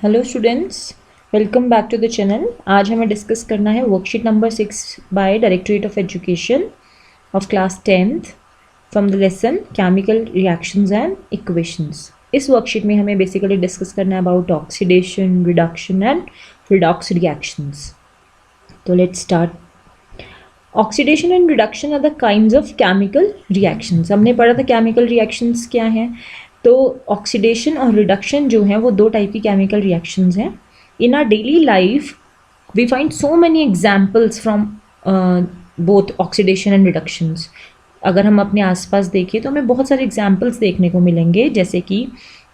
Hello students, welcome back to the channel. आज हमें discuss करना है worksheet number 6 by directorate of education of class 10th from the lesson chemical reactions and equations. इस worksheet में हमें basically discuss करना है about oxidation, reduction and redox reactions. तो let's start. Oxidation and reduction are the kinds of chemical reactions. हमने पढ़ा था chemical reactions क्या हैं। तो ऑक्सीडेशन और रिडक्शन जो है वो दो टाइप की केमिकल रिएक्शंस हैं। In our daily life we find so many examples from both oxidation and reductions. अगर हम अपने आसपास देखें तो हमें बहुत सारे एग्जाम्पल्स देखने को मिलेंगे, जैसे कि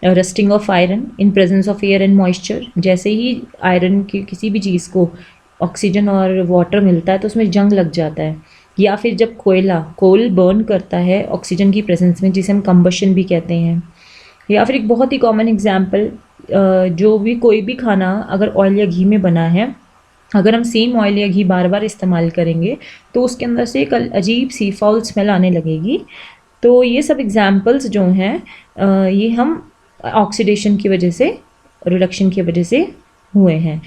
rusting of iron in presence of air and moisture. जैसे ही आयरन की किसी भी चीज़ को ऑक्सीजन और वाटर मिलता है तो उसमें जंग लग जाता है। या फिर जब कोल बर्न करता है ऑक्सीजन की प्रेजेंस में, जिसे हम कंबशन भी कहते हैं। या फिर एक बहुत ही कॉमन एग्जांपल, जो भी कोई भी खाना अगर ऑयल या घी में बना है, अगर हम सेम ऑयल या घी बार बार इस्तेमाल करेंगे तो उसके अंदर से एक अजीब सी फाउल स्मेल आने लगेगी। तो ये सब एग्जांपल्स जो हैं ये हम ऑक्सीडेशन की वजह से, रिडक्शन की वजह से हुए हैं।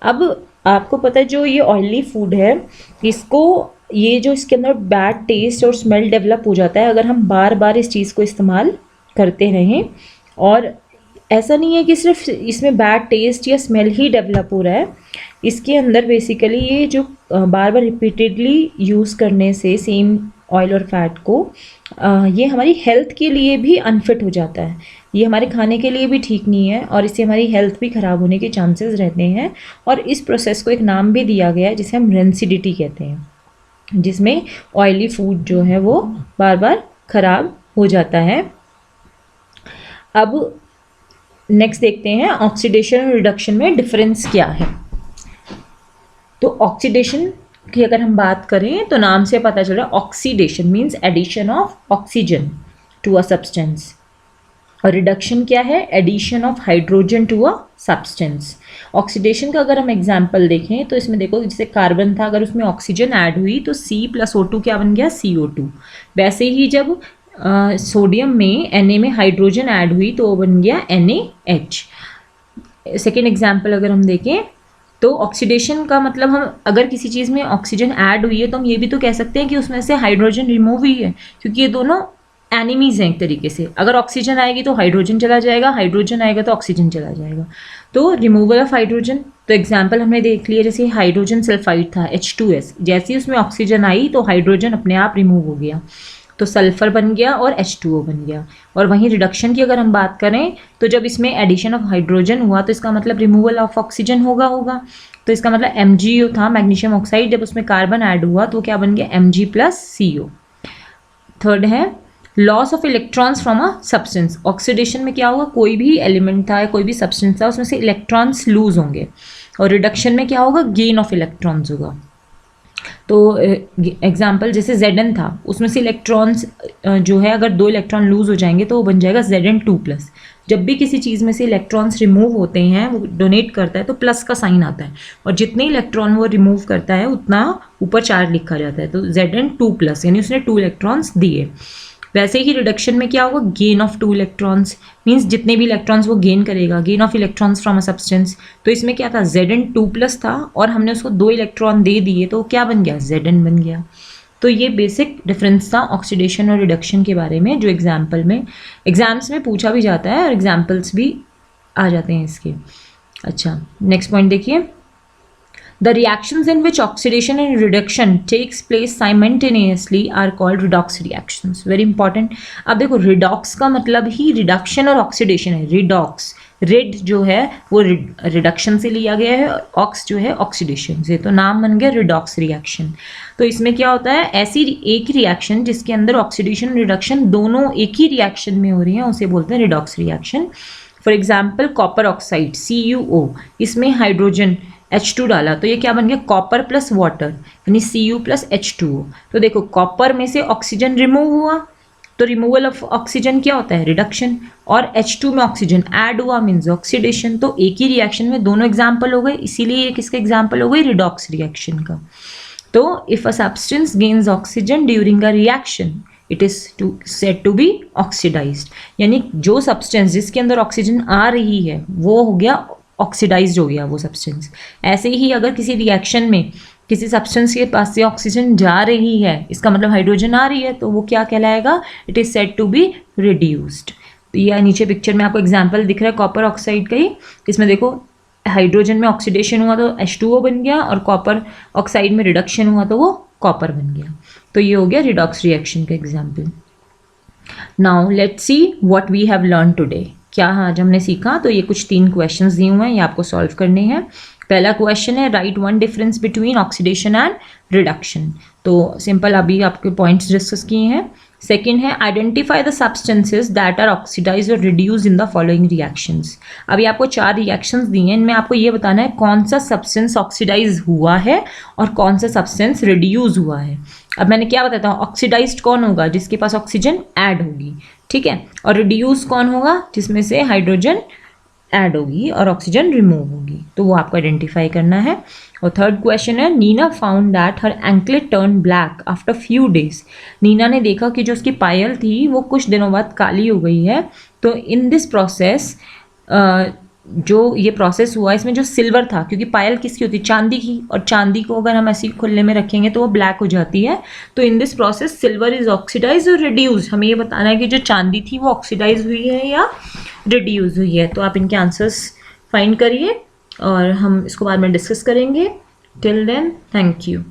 अब आपको पता है जो ये ऑयली फूड है, इसके अंदर बैड टेस्ट और स्मेल डेवलप हो जाता है अगर हम बार बार इस चीज़ को इस्तेमाल करते रहें। और ऐसा नहीं है कि सिर्फ इसमें बैड टेस्ट या स्मेल ही डेवलप हो रहा है, इसके अंदर बेसिकली ये जो बार बार रिपीटेडली यूज़ करने से सेम ऑयल और फैट को ये हमारी हेल्थ के लिए भी अनफिट हो जाता है। ये हमारे खाने के लिए भी ठीक नहीं है और इससे हमारी हेल्थ भी ख़राब होने के चांसेस रहते हैं। और इस प्रोसेस को एक नाम भी दिया गया है जिसे हम रेंसिडिटी कहते हैं, जिसमें ऑयली फूड जो है वो बार बार ख़राब हो जाता है। अब नेक्स्ट देखते हैं ऑक्सीडेशन और रिडक्शन में डिफरेंस क्या है। तो ऑक्सीडेशन की अगर हम बात करें तो नाम से पता चल रहा है, oxidation means addition of oxygen to a substance. और रिडक्शन क्या है? Addition of hydrogen to a substance. Oxidation का अगर हम एग्जांपल देखें तो इसमें देखो, जैसे कार्बन था, अगर उसमें ऑक्सीजन ऐड हुई तो C+O2 क्या बन गया? CO2। वैसे ही जब सोडियम में Na में हाइड्रोजन ऐड हुई तो वो बन गया NaH। सेकेंड एग्जाम्पल अगर हम देखें तो ऑक्सीडेशन का मतलब, हम अगर किसी चीज़ में ऑक्सीजन ऐड हुई है तो हम ये भी तो कह सकते हैं कि उसमें से हाइड्रोजन रिमूव हुई है, क्योंकि ये दोनों एनिमीज हैं एक तरीके से। अगर ऑक्सीजन आएगी तो हाइड्रोजन चला जाएगा, हाइड्रोजन आएगा तो ऑक्सीजन चला जाएगा। तो रिमूवल ऑफ हाइड्रोजन, तो एग्जाम्पल हमने देख लिया, जैसे हाइड्रोजन सल्फाइड था H2S, जैसे ही उसमें ऑक्सीजन आई तो हाइड्रोजन अपने आप रिमूव हो गया, तो सल्फर बन गया और H2O बन गया। और वहीं रिडक्शन की अगर हम बात करें तो जब इसमें एडिशन ऑफ हाइड्रोजन हुआ तो इसका मतलब रिमूवल ऑफ ऑक्सीजन होगा। तो इसका मतलब MgO था, मैग्नीशियम ऑक्साइड, जब उसमें कार्बन ऐड हुआ तो क्या बन गया? Mg+CO। थर्ड है loss of electrons from a substance. Oxidation में क्या होगा? कोई भी एलिमेंट था या कोई भी सब्सटेंस था, उसमें से इलेक्ट्रॉन्स लूज होंगे। और रिडक्शन में क्या होगा? गेन ऑफ इलेक्ट्रॉन्स होगा। तो एग्जाम्पल जैसे Zn था, उसमें से इलेक्ट्रॉन्स जो है, अगर 2 इलेक्ट्रॉन लूज हो जाएंगे तो वो बन जाएगा Zn2+। जब भी किसी चीज़ में से इलेक्ट्रॉन्स रिमूव होते हैं, वो डोनेट करता है तो प्लस का साइन आता है, और जितने इलेक्ट्रॉन वो रिमूव करता है उतना ऊपर चार्ज लिखा जाता है। तो Zn2+, यानी उसने 2 इलेक्ट्रॉन्स दिए। वैसे ही रिडक्शन में क्या होगा? गेन ऑफ 2 इलेक्ट्रॉन्स, मीन्स जितने भी इलेक्ट्रॉन्स वो गेन करेगा, gain of electrons from a substance. तो इसमें क्या था? Zn2+ था और हमने उसको 2 इलेक्ट्रॉन दे दिए तो क्या बन गया? Zn बन गया। तो ये बेसिक डिफरेंस था ऑक्सीडेशन और रिडक्शन के बारे में, जो एग्जाम्पल में एग्जाम्स में पूछा भी जाता है और एग्जाम्पल्स भी आ जाते हैं इसके। अच्छा, नेक्स्ट पॉइंट देखिए। The reactions in which oxidation and reduction takes place simultaneously are called redox reactions. Very important. अब देखो, redox का मतलब ही reduction और oxidation है। redox, rid जो है वो reduction से लिया गया है, ox जो है oxidation से, तो नाम बन गया redox reaction। तो इसमें क्या होता है? ऐसी एक रिएक्शन जिसके अंदर ऑक्सीडेशन और रिडक्शन दोनों एक ही रिएक्शन में हो रही हैं, उसे बोलते हैं redox reaction। For example copper oxide CuO, इसमें हाइड्रोजन H2 डाला तो ये क्या बन गया? कॉपर प्लस वाटर, यानी Cu+H2O। तो देखो, कॉपर में से ऑक्सीजन रिमूव हुआ तो रिमूवल ऑफ ऑक्सीजन क्या होता है? रिडक्शन। और H2 में ऑक्सीजन ऐड हुआ मीन्स ऑक्सीडेशन। तो एक ही रिएक्शन में दोनों एग्जाम्पल हो गए, इसीलिए ये किसका एग्जाम्पल हो गई? रिडॉक्स रिएक्शन का। तो if a substance gains oxygen during a reaction it is said to be oxidised, यानी जो सब्सटेंस जिसके अंदर ऑक्सीजन आ रही है वो हो गया ऑक्सीडाइज्ड हो गया वो सब्सटेंस। ऐसे ही अगर किसी रिएक्शन में किसी सब्सटेंस के पास से ऑक्सीजन जा रही है, इसका मतलब हाइड्रोजन आ रही है, तो वो क्या कहलाएगा? It is said to be reduced. तो ये नीचे पिक्चर में आपको एग्जांपल दिख रहा है कॉपर ऑक्साइड का ही। इसमें देखो हाइड्रोजन में ऑक्सीडेशन हुआ तो H2O बन गया, और कॉपर ऑक्साइड में रिडक्शन हुआ तो वो कॉपर बन गया। तो ये हो गया रिडॉक्स रिएक्शन का example. Now let's see what we have learn today. क्या आज हमने सीखा? तो ये कुछ 3 क्वेश्चंस दिए हुए हैं, ये आपको सॉल्व करने हैं। पहला क्वेश्चन है write one difference between oxidation and reduction. तो सिंपल अभी आपके पॉइंट्स डिस्कस किए हैं। सेकेंड है identify the substances that are oxidised और reduce in the following reactions. अभी आपको 4 रिएक्शंस दिए हैं, इनमें आपको ये बताना है कौन सा सब्सटेंस ऑक्सीडाइज हुआ है और कौन सा सब्सटेंस रिड्यूस हुआ है। अब मैंने क्या बताता हूँ, ऑक्सीडाइज्ड कौन होगा? जिसके पास ऑक्सीजन ऐड होगी, ठीक है, और रिड्यूस कौन होगा? जिसमें से हाइड्रोजन ऐड होगी और ऑक्सीजन रिमूव होगी। तो वो आपको आइडेंटिफाई करना है। और थर्ड क्वेश्चन है Nina found that her anklet turn black after few days. Nina ने देखा कि जो उसकी पायल थी वो कुछ दिनों बाद काली हो गई है। तो इन दिस प्रोसेस जो ये प्रोसेस हुआ इसमें जो सिल्वर था, क्योंकि पायल किसकी होती है? चांदी की, और चांदी को अगर हम ऐसी खुले में रखेंगे तो वो ब्लैक हो जाती है। तो in this process silver is oxidise और रिड्यूस। हमें ये बताना है कि जो चांदी थी वो ऑक्सीडाइज हुई है या रिड्यूस हुई है। तो आप इनके आंसर्स फाइंड करिए और हम इसको बाद में डिस्कस करेंगे। Till then thank you.